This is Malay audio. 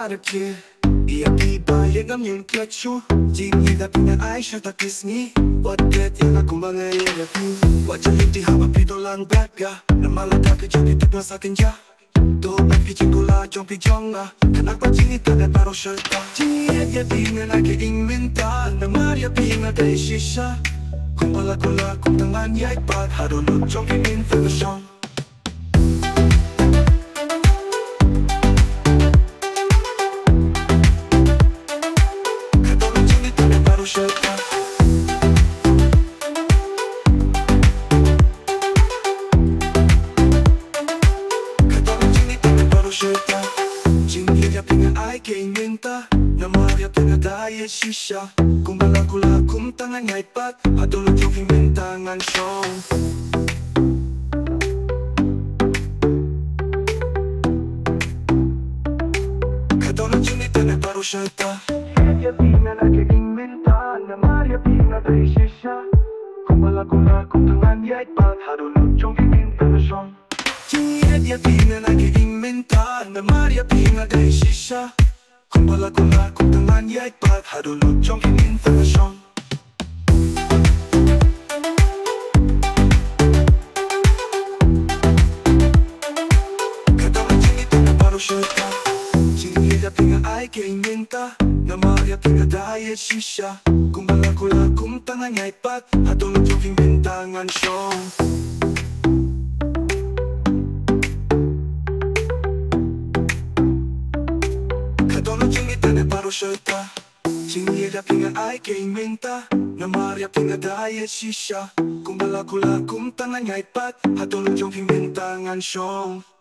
marke Ia bibalik ng yung kachu Jingi da pinay siya takisni Wadet yang aku mangaya pi Wajaliti hama pidolang baga Na malagak jadi tignan sa tinja Do piching gula jong pijonga Kenapa jingi tadat baru syarta Jingi ya pinga lagi inventa Na maria pinga day shisha Kung pala gula kung tangan ya ipat Harunod jong pingin fagashong Shisha kung balagula-kum tangan ngay pat Hadulog yung pimentangan siyong Kadolog yung ito na baro syarta Ya pina nagiging menta Na Maria pina day shisha Kung balagula-kum tangan ngay pat Hadulog yung pimentangan siyong Ya pina nagiging menta Na Maria pina day shisha Kung balagula kung tangan ya ipat Hadulog yung information Katawag yung ito na baro syarta Sinilya pinga ay kainginta Na Maria pinga diet shisha Kung balagula kung tangan ya ipat Hadulog yung bintangan siyong Syarta Singira pinga ay kainginta Na Maria pinga diet shisha Kung balagula kung tangan ya ipat Hadulog yung bintangan siyong